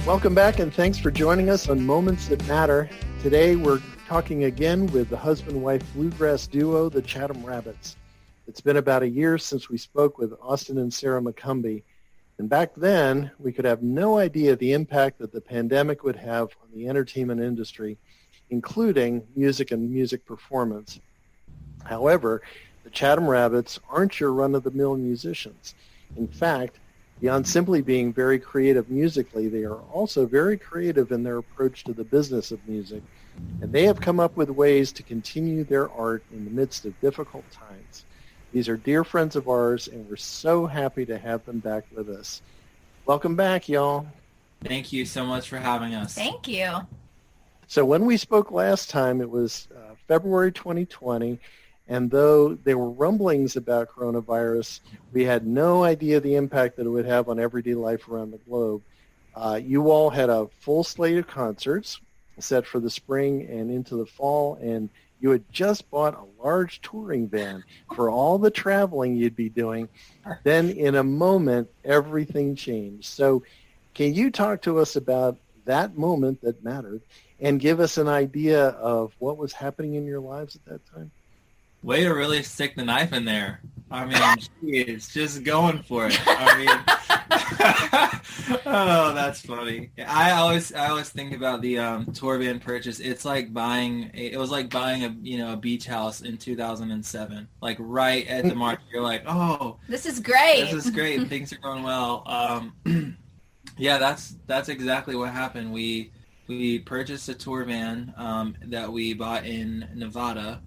Welcome back, and thanks for joining us on Moments That Matter. Today we're talking again with the husband-wife bluegrass duo, the Chatham Rabbits. It's been about a year since we spoke with Austin and Sarah McCumbee, and back then we could have no idea the impact that the pandemic would have on the entertainment industry, including music and music performance. However, the Chatham Rabbits aren't your run-of-the-mill musicians. In fact, beyond simply being very creative musically, they are also very creative in their approach to the business of music, and they have come up with ways to continue their art in the midst of difficult times. These are dear friends of ours, and we're so happy to have them back with us. Welcome back, y'all. Thank you so much for having us. Thank you. So when we spoke last time, it was February 2020, and though there were rumblings about coronavirus, we had no idea the impact that it would have on everyday life around the globe. You all had a full slate of concerts set for the spring and into the fall, and you had just bought a large touring van for all the traveling you'd be doing. Then in a moment, everything changed. So can you talk to us about that moment that mattered and give us an idea of what was happening in your lives at that time? Way to really stick the knife in there. I mean, geez, just going for it. I mean, oh, that's funny. I always think about the tour van purchase. It was like buying a beach house in 2007. Like right at the market, you're like, oh, this is great. This is great. Things are going well. Yeah, that's exactly what happened. We purchased a tour van that we bought in Nevada.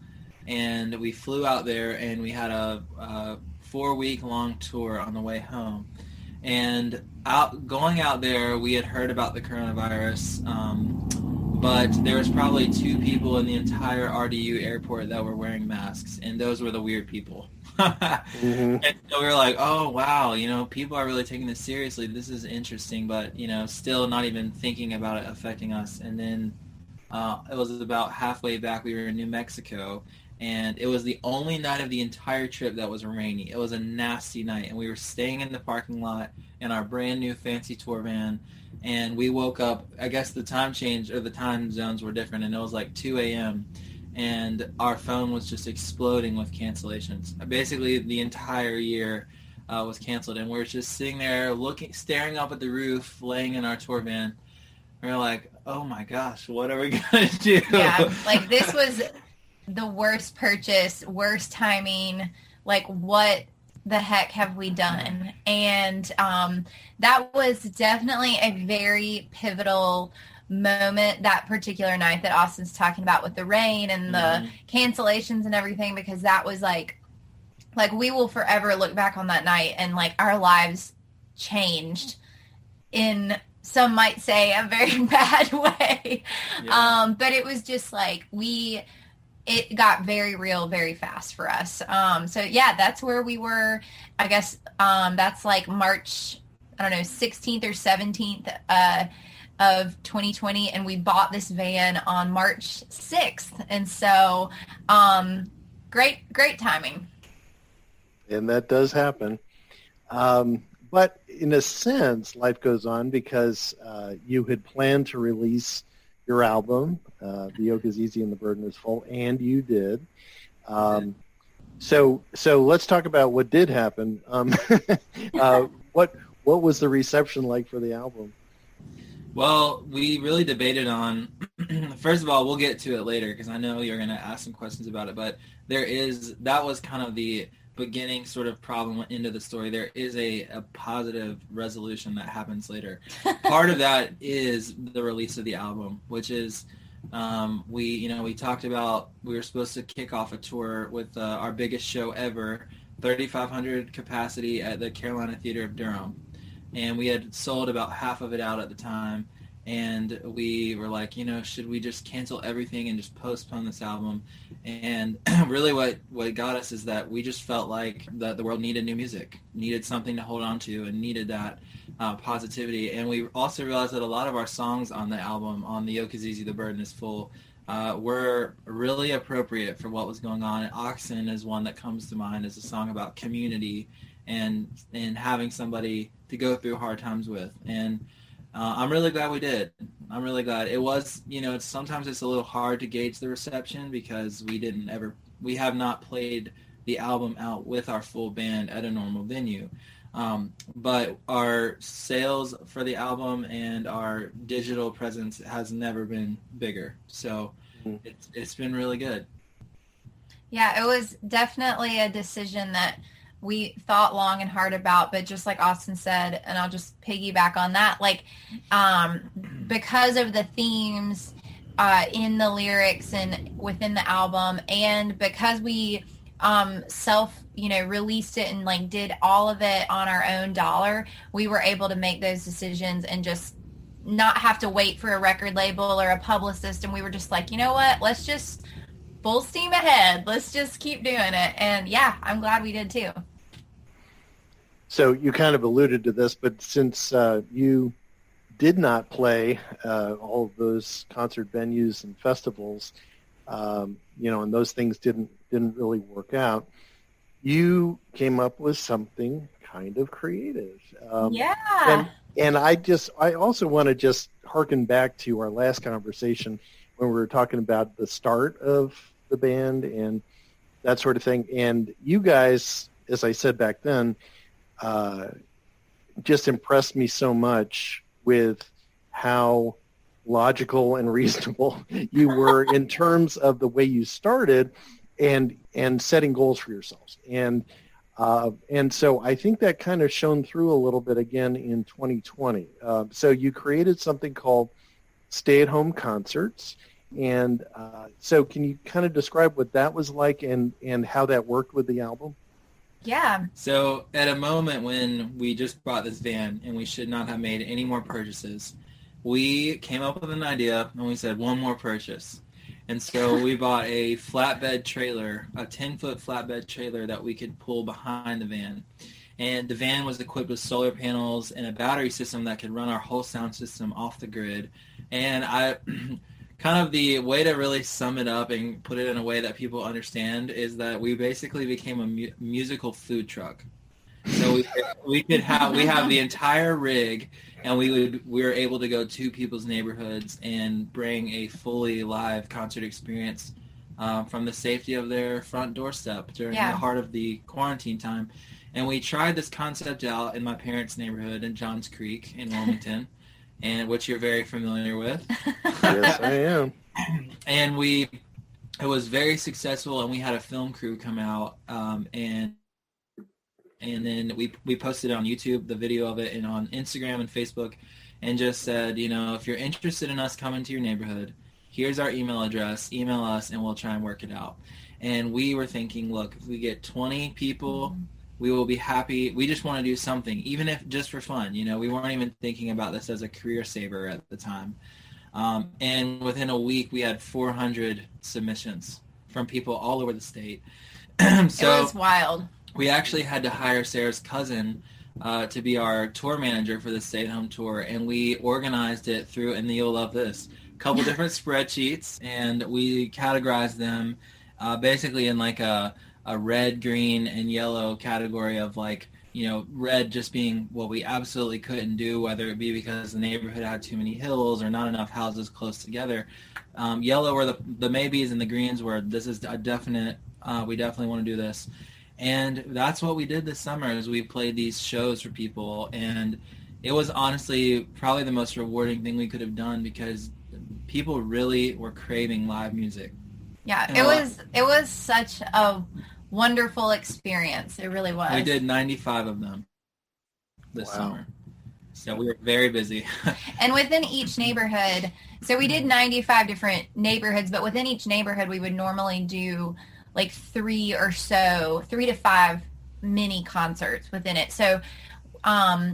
And we flew out there, and we had a 4-week-long tour on the way home. And going out there, we had heard about the coronavirus, but there was probably 2 people in the entire RDU airport that were wearing masks, and those were the weird people. Mm-hmm. And so we were like, oh, wow, people are really taking this seriously. This is interesting, but, still not even thinking about it affecting us. And then it was about halfway back. We were in New Mexico. And it was the only night of the entire trip that was rainy. It was a nasty night, and we were staying in the parking lot in our brand new fancy tour van, and we woke up. I guess the time change or the time zones were different, and it was like 2 a.m., and our phone was just exploding with cancellations. Basically, the entire year was canceled, and we were just sitting there staring up at the roof, laying in our tour van. We were like, oh my gosh, what are we going to do? Yeah, like this was the worst purchase, worst timing, like what the heck have we done? And that was definitely a very pivotal moment, that particular night that Austin's talking about with the rain and the cancellations and everything, because that was like we will forever look back on that night and like our lives changed in, some might say, a very bad way. Yeah. But it was just like it got very real very fast for us. So yeah, that's where we were. I guess that's like March, 16th or 17th of 2020, and we bought this van on March 6th. And so great timing. And that does happen. But in a sense, life goes on because you had planned to release your album, The Yoke is Easy and the Burden is Full, and you did. So let's talk about what did happen. What was the reception like for the album? Well, we really debated on, first of all, we'll get to it later because I know you're going to ask some questions about it, but that was kind of the beginning sort of problem into the story. There is a positive resolution that happens later. Part of that is the release of the album, which is we talked about we were supposed to kick off a tour with our biggest show ever, 3,500 capacity at the Carolina Theater of Durham. And we had sold about half of it out at the time. and we were like, should we just cancel everything and just postpone this album? And really what got us is that we just felt like that the world needed new music, needed something to hold on to, and needed that positivity. And we also realized that a lot of our songs on the album, on The Yoke is Easy, The Burden is Full, were really appropriate for what was going on. And Oxen is one that comes to mind as a song about community and having somebody to go through hard times with. And I'm really glad we did. I'm really glad. It was, sometimes it's a little hard to gauge the reception because we have not played the album out with our full band at a normal venue. But our sales for the album and our digital presence has never been bigger. So it's been really good. Yeah, it was definitely a decision that we thought long and hard about, but just like Austin said, and I'll just piggyback on that, because of the themes in the lyrics and within the album, and because we released it and did all of it on our own dollar, we were able to make those decisions and just not have to wait for a record label or a publicist. And we were just like, you know what, let's just full steam ahead. Let's just keep doing it. And yeah, I'm glad we did too. So you kind of alluded to this, but since you did not play all of those concert venues and festivals, and those things didn't really work out, you came up with something kind of creative. Yeah. And I also want to just harken back to our last conversation when we were talking about the start of the band and that sort of thing. And you guys, as I said back then, just impressed me so much with how logical and reasonable you were in terms of the way you started and setting goals for yourselves. And so I think that kind of shone through a little bit again in 2020. So you created something called Stay-at-Home Concerts. And so can you kind of describe what that was like and how that worked with the album? Yeah. So at a moment when we just bought this van and we should not have made any more purchases, we came up with an idea and we said one more purchase. And so we bought a flatbed trailer, a 10-foot flatbed trailer that we could pull behind the van. And the van was equipped with solar panels and a battery system that could run our whole sound system off the grid. And kind of the way to really sum it up and put it in a way that people understand is that we basically became a musical food truck. So we have the entire rig, and we were able to go to people's neighborhoods and bring a fully live concert experience from the safety of their front doorstep during the heart of the quarantine time. And we tried this concept out in my parents' neighborhood in Johns Creek in Wilmington, and which you're very familiar with. Yes, I am. And it was very successful, and we had a film crew come out, and then we posted on YouTube the video of it and on Instagram and Facebook, and just said, if you're interested in us coming to your neighborhood, here's our email address, email us, and we'll try and work it out. And we were thinking, look, if we get 20 people, we will be happy. We just want to do something, even if just for fun. We weren't even thinking about this as a career saver at the time. And within a week, we had 400 submissions from people all over the state. So it was wild. We actually had to hire Sarah's cousin to be our tour manager for the stay-at-home tour, and we organized it through, and you'll love this, a couple different spreadsheets, and we categorized them basically in a red, green, and yellow category of red just being what we absolutely couldn't do, whether it be because the neighborhood had too many hills or not enough houses close together. Yellow were the maybes, and the greens were this is a definite, we definitely want to do this. And that's what we did this summer is we played these shows for people, and it was honestly probably the most rewarding thing we could have done because people really were craving live music. Yeah, it was such a wonderful experience. It really was. We did 95 of them this summer. So we were very busy. And within each neighborhood, so we did 95 different neighborhoods, but within each neighborhood we would normally do 3 to 5 mini concerts within it. So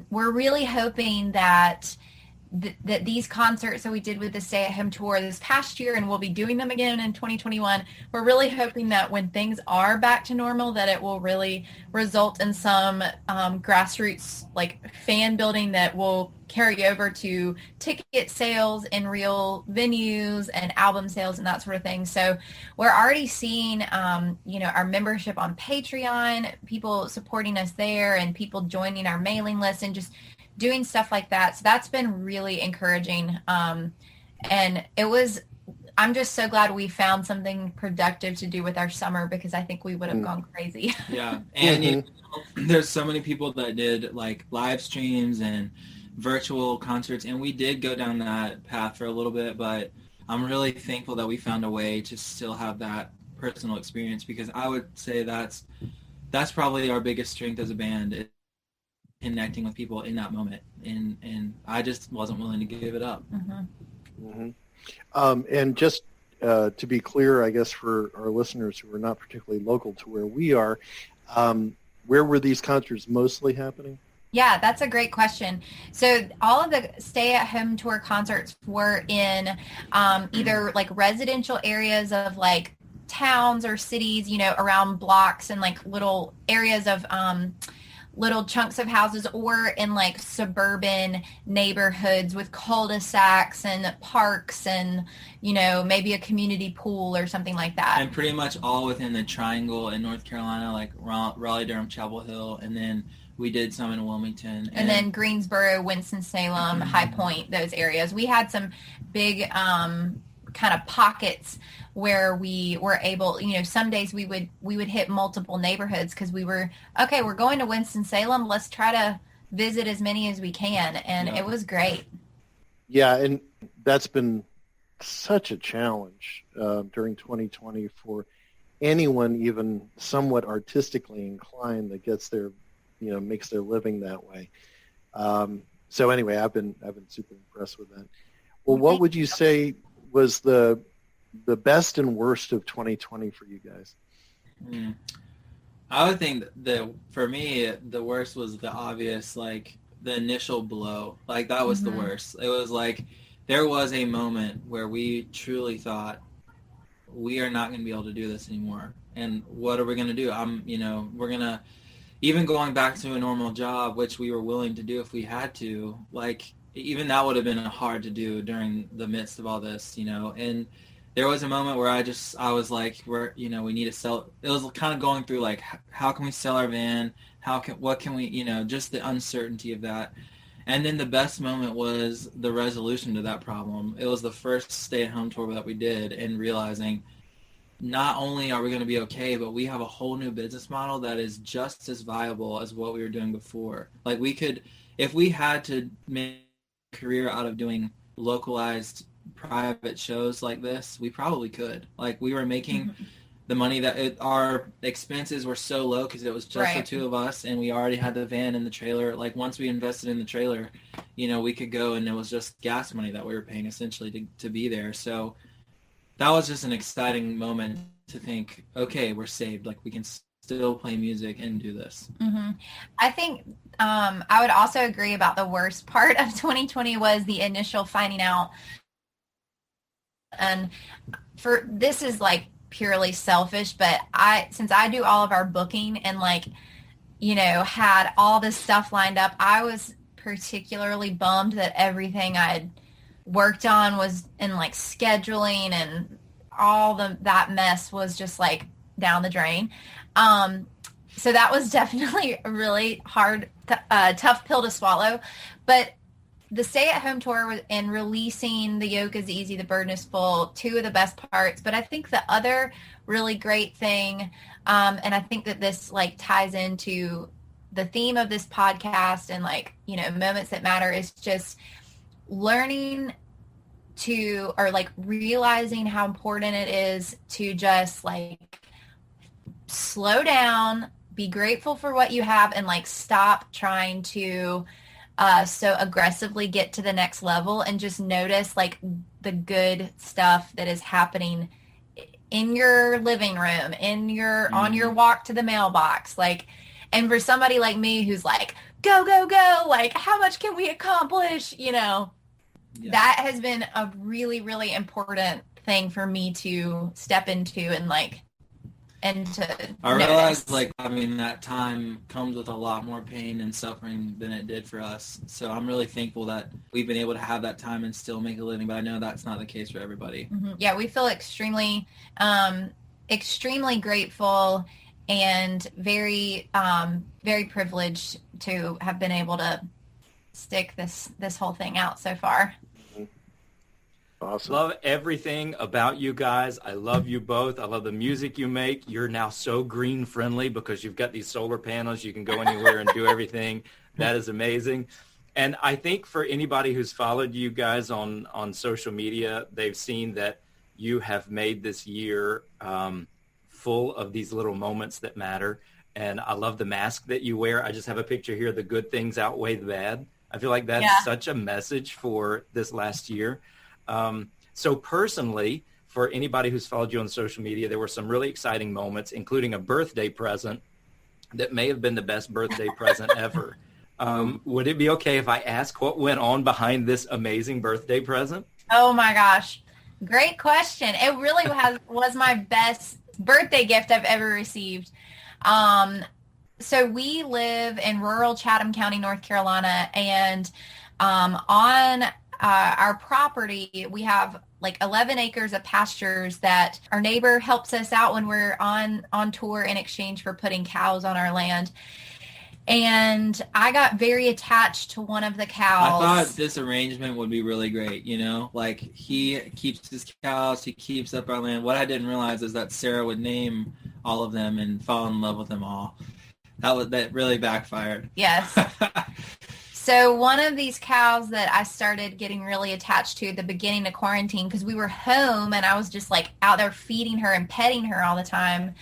we're really hoping that that these concerts that we did with the Stay at Home tour this past year, and we'll be doing them again in 2021, we're really hoping that when things are back to normal, that it will really result in some grassroots like fan building that will carry over to ticket sales in real venues and album sales and that sort of thing. So we're already seeing, our membership on Patreon, people supporting us there, and people joining our mailing list and just doing stuff like that. So that's been really encouraging. And I'm just so glad we found something productive to do with our summer, because I think we would have gone crazy. Yeah. And there's so many people that did like live streams and virtual concerts, and we did go down that path for a little bit, but I'm really thankful that we found a way to still have that personal experience, because I would say that's probably our biggest strength as a band, connecting with people in that moment, and I just wasn't willing to give it up. And just to be clear, I guess for our listeners who are not particularly local to where we are, where were these concerts mostly happening? Yeah, that's a great question. So all of the Stay at Home tour concerts were in either like residential areas of like towns or cities, around blocks and like little areas of little chunks of houses, or in like suburban neighborhoods with cul-de-sacs and parks and, maybe a community pool or something like that. And pretty much all within the triangle in North Carolina, like Raleigh, Durham, Chapel Hill, and then we did some in Wilmington. And then Greensboro, Winston-Salem, High Point, those areas. We had some big kind of pockets where we were able, some days we would hit multiple neighborhoods, because we're going to Winston-Salem. Let's try to visit as many as we can. And It was great. Yeah. And that's been such a challenge during 2020 for anyone, even somewhat artistically inclined, that gets their, makes their living that way. So anyway, I've been super impressed with that. Well, what would you say was the best and worst of 2020 for you guys? I would think that for me, the worst was the obvious, like the initial blow. Like that was the worst. It was like there was a moment where we truly thought, we are not going to be able to do this anymore. And what are we going to do? We're going to, even going back to a normal job, which we were willing to do if we had to, like even that would have been hard to do during the midst of all this, and there was a moment where I was like, we need to sell. It was kind of going through like, how can we sell our van? What can we, just the uncertainty of that. And then the best moment was the resolution to that problem. It was the first stay-at-home tour that we did, and realizing not only are we going to be okay, but we have a whole new business model that is just as viable as what we were doing before. Like we could, if we had to make a career out of doing localized private shows like this, we probably could. Like we were making the money that our expenses were so low because it was just the two of us, and we already had the van and the trailer. Like once we invested in the trailer, we could go, and it was just gas money that we were paying essentially to be there. So that was just an exciting moment to think, okay, we're saved. Like we can still play music and do this. I think I would also agree about the worst part of 2020 was the initial finding out. And this is like purely selfish, but since I do all of our booking and had all this stuff lined up, I was particularly bummed that everything I had worked on was in scheduling, and all that mess was just down the drain. So that was definitely a really hard, tough pill to swallow. But the stay-at-home tour and releasing The Yoke is Easy, The Burden is Full, two of the best parts. But I think the other really great thing, and I think that this ties into the theme of this podcast and moments that matter, is just learning to, or realizing how important it is to just slow down, be grateful for what you have, and stop trying to so aggressively get to the next level, and just notice the good stuff that is happening in your living room, in your on your walk to the mailbox. And for somebody like me who's go, go, go, how much can we accomplish? Yeah. That has been a really, really important thing for me to step into and to I notice. realized having that time comes with a lot more pain and suffering than it did for us. So I'm really thankful that we've been able to have that time and still make a living, but I know that's not the case for everybody. Mm-hmm. Yeah, we feel extremely, extremely grateful and very, very privileged to have been able to stick this whole thing out so far. Awesome. Love everything about you guys. I love you both. I love the music you make. You're now so green friendly because you've got these solar panels. You can go anywhere and do everything. That is amazing. And I think for anybody who's followed you guys on social media, they've seen that you have made this year full of these little moments that matter. And I love the mask that you wear. I just have a picture here. The good things outweigh the bad. I feel like that's such a message for this last year. So personally, for anybody who's followed you on social media, there were some really exciting moments, including a birthday present that may have been the best birthday present ever. Would it be okay if I ask what went on behind this amazing birthday present? Oh my gosh. Great question. It really was my best birthday gift I've ever received. So we live in rural Chatham County, North Carolina, and on our property, we have 11 acres of pastures that our neighbor helps us out when we're on tour in exchange for putting cows on our land. And I got very attached to one of the cows. I thought this arrangement would be really great, he keeps his cows, he keeps up our land. What I didn't realize is that Sarah would name all of them and fall in love with them all. That really backfired. Yes. So one of these cows that I started getting really attached to at the beginning of quarantine, because we were home and I was just out there feeding her and petting her all the time.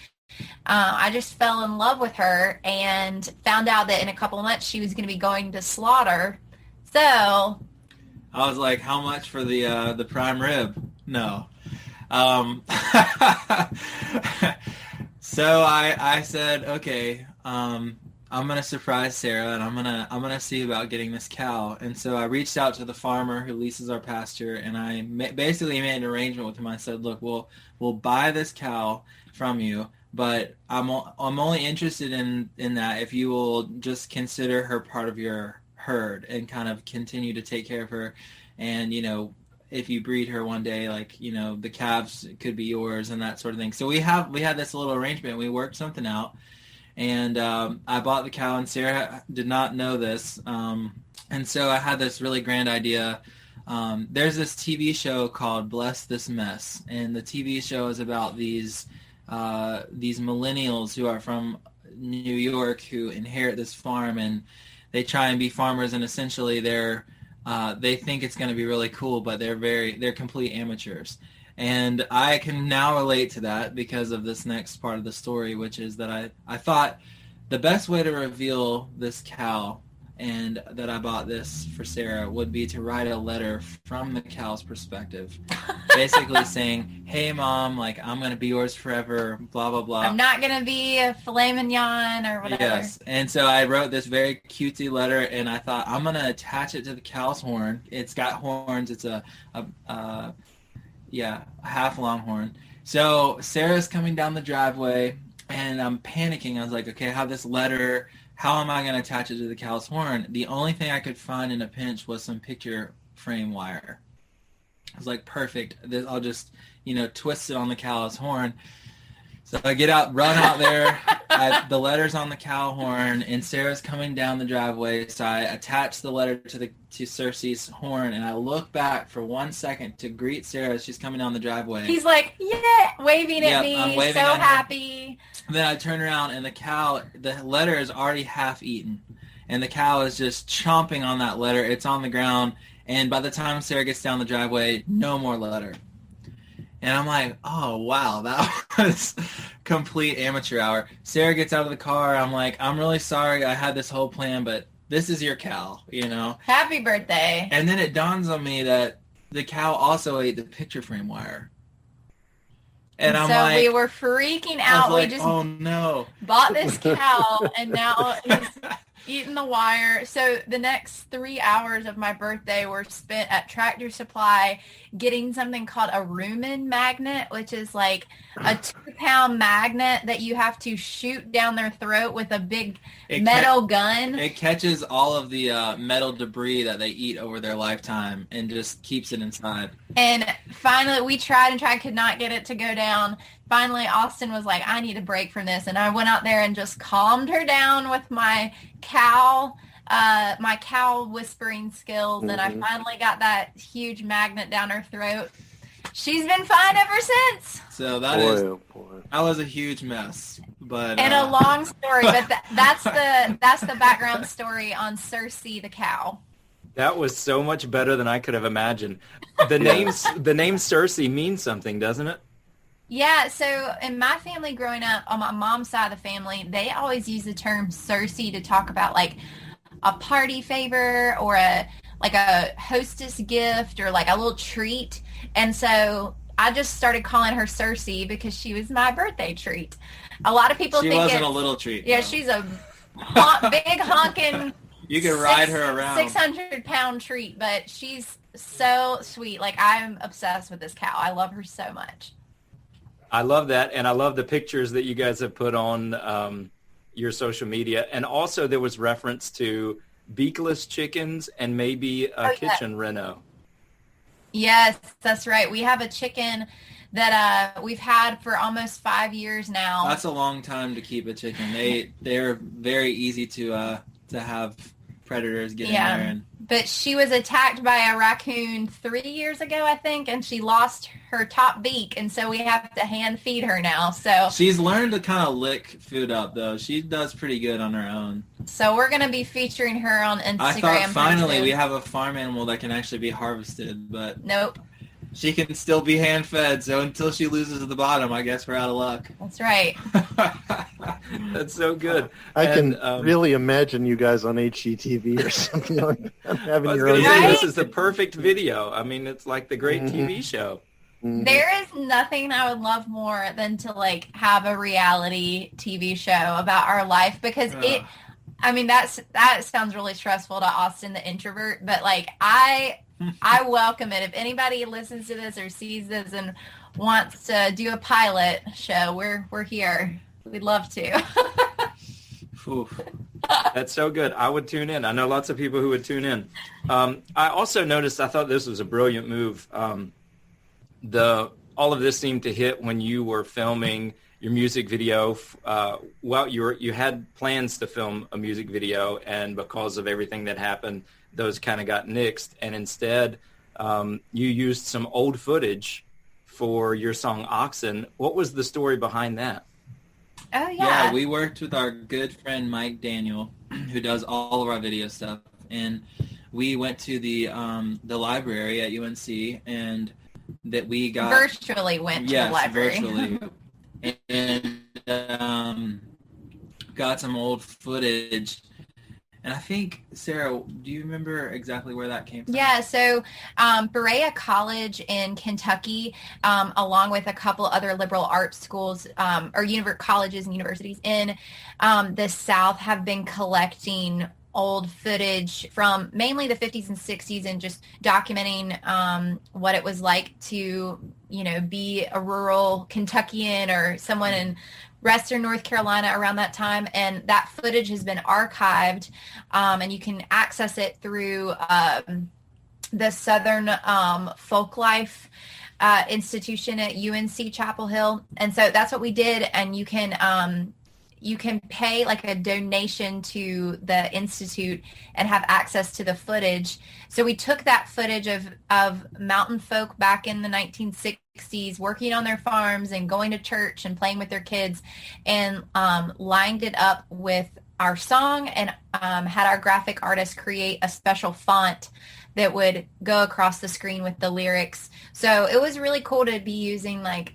I just fell in love with her and found out that in a couple of months she was going to be going to slaughter. So I was like, how much for the prime rib? No. So I said, okay, I'm going to surprise Sarah and I'm going to see about getting this cow. And so I reached out to the farmer who leases our pasture, and I basically made an arrangement with him. I said, look, we'll buy this cow from you, but I'm only interested in that if you will just consider her part of your herd and kind of continue to take care of her. And, if you breed her one day, the calves could be yours and that sort of thing. So we had this little arrangement. We worked something out. And I bought the cow, and Sarah did not know this. And so I had this really grand idea. There's this TV show called Bless This Mess. And the TV show is about these millennials who are from New York who inherit this farm, and they try and be farmers, and essentially they think it's going to be really cool, but they're complete amateurs. And I can now relate to that because of this next part of the story, which is that I thought the best way to reveal this cow and that I bought this for Sarah would be to write a letter from the cow's perspective, basically saying, hey, Mom, I'm going to be yours forever, blah, blah, blah. I'm not going to be a filet mignon or whatever. Yes. And so I wrote this very cutesy letter, and I thought, I'm going to attach it to the cow's horn. It's got horns. It's a half longhorn. So Sarah's coming down the driveway, and I'm panicking. I was like, okay, I have this letter. How am I going to attach it to the cow's horn? The only thing I could find in a pinch was some picture frame wire. I was like, perfect. I'll just, twist it on the cow's horn. So I get out, run out there. The letter's on the cow horn, and Sarah's coming down the driveway. So I attach the letter to Cersei's horn, and I look back for 1 second to greet Sarah as she's coming down the driveway. He's like, yeah, waving at me, I'm waving so at her. happy. Then I turn around, and the letter is already half eaten, and the cow is just chomping on that letter. It's on the ground, and by the time Sarah gets down the driveway, no more letter. And I'm like, oh, wow, that was complete amateur hour. Sarah gets out of the car. I'm like, I'm really sorry. I had this whole plan, but this is your cow, Happy birthday. And then it dawns on me that the cow also ate the picture frame wire. And I'm so like, we were freaking out. I was like, we just oh, no. bought this cow, and now eating the wire. So the next 3 hours of my birthday were spent at Tractor Supply getting something called a rumen magnet, which is like a 2-pound magnet that you have to shoot down their throat with a big metal gun. It catches all of the metal debris that they eat over their lifetime and just keeps it inside. And finally, we tried and tried, could not get it to go down. Finally, Austin was like, I need a break from this. And I went out there and just calmed her down with my cow whispering skills. And I finally got that huge magnet down her throat. She's been fine ever since. So that was a huge mess. But and a long story, but that's the background story on Cersei the cow. That was so much better than I could have imagined. The name Cersei means something, doesn't it? Yeah, so in my family growing up, on my mom's side of the family, they always use the term Cersei to talk about like a party favor or a hostess gift or like a little treat. And so I just started calling her Cersei because she was my birthday treat. A lot of people think she wasn't a little treat. Yeah, though. She's a big honking. You could ride her around. 600-pound treat, but she's so sweet. Like, I'm obsessed with this cow. I love her so much. I love that, and I love the pictures that you guys have put on your social media. And also there was reference to beakless chickens and maybe a kitchen reno. Yes, that's right. We have a chicken that we've had for almost 5 years now. That's a long time to keep a chicken. They're very easy to have predators get in there. But she was attacked by a raccoon 3 years ago, I think, and she lost her top beak, and so we have to hand feed her now. So she's learned to kind of lick food up, though. She does pretty good on her own. So we're going to be featuring her on Instagram. I thought finally we have a farm animal that can actually be harvested, but nope. She can still be hand-fed, so until she loses at the bottom, I guess we're out of luck. That's right. That's so good. I can really imagine you guys on HGTV or something like that, having your own. This is the perfect video. I mean, it's like the great TV show. Mm-hmm. There is nothing I would love more than to like have a reality TV show about our life because that sounds really stressful to Austin, the introvert, but like I welcome it. If anybody listens to this or sees this and wants to do a pilot show, we're here. We'd love to. That's so good. I would tune in. I know lots of people who would tune in. I also noticed, I thought this was a brilliant move. All of this seemed to hit when you were filming your music video. You had plans to film a music video, and because of everything that happened, those kind of got nixed, and instead you used some old footage for your song Oxen. What was the story behind that? Oh, yeah. Yeah, we worked with our good friend Mike Daniel, who does all of our video stuff, and we went to the library at UNC, and that we got... Virtually went to the library. Virtually. And got some old footage. And I think, Sarah, do you remember exactly where that came from? Yeah, so Berea College in Kentucky, along with a couple other liberal arts schools or colleges and universities in the South, have been collecting old footage from mainly the 50s and 60s and just documenting what it was like to, be a rural Kentuckian or someone in Western North Carolina around that time, and that footage has been archived, and you can access it through the Southern Folklife Institution at UNC Chapel Hill, and so that's what we did. And you can pay like a donation to the institute and have access to the footage. So we took that footage of mountain folk back in the 1960s working on their farms and going to church and playing with their kids, and lined it up with our song, and had our graphic artist create a special font that would go across the screen with the lyrics. So it was really cool to be using like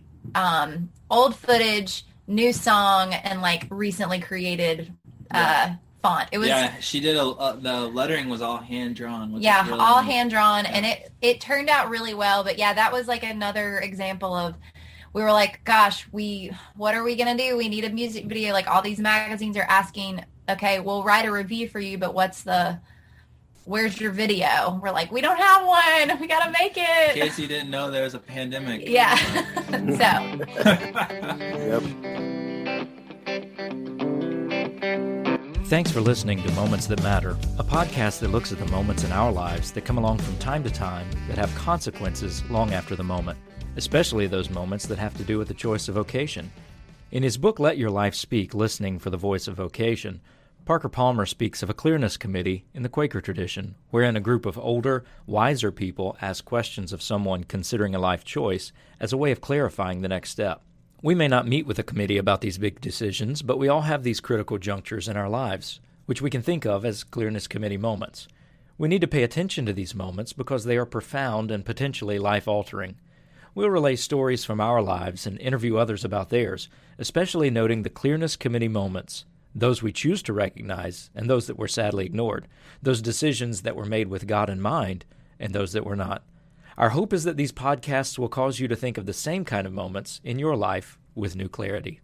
old footage, new song, and like recently created font. It was she did the lettering was all hand drawn. Really all hand drawn, and it turned out really well. But yeah, that was like another example of, we were like, gosh, what are we gonna do? We need a music video. Like all these magazines are asking okay, we'll write a review for you, but where's your video? We're like, we don't have one. We got to make it. In case you didn't know, there was a pandemic. Yeah. Yep. Thanks for listening to Moments That Matter, a podcast that looks at the moments in our lives that come along from time to time that have consequences long after the moment, especially those moments that have to do with the choice of vocation. In his book, Let Your Life Speak, Listening for the Voice of Vocation, Parker Palmer speaks of a clearness committee in the Quaker tradition, wherein a group of older, wiser people ask questions of someone considering a life choice as a way of clarifying the next step. We may not meet with a committee about these big decisions, but we all have these critical junctures in our lives, which we can think of as clearness committee moments. We need to pay attention to these moments because they are profound and potentially life-altering. We'll relay stories from our lives and interview others about theirs, especially noting the clearness committee moments, those we choose to recognize and those that were sadly ignored, those decisions that were made with God in mind and those that were not. Our hope is that these podcasts will cause you to think of the same kind of moments in your life with new clarity.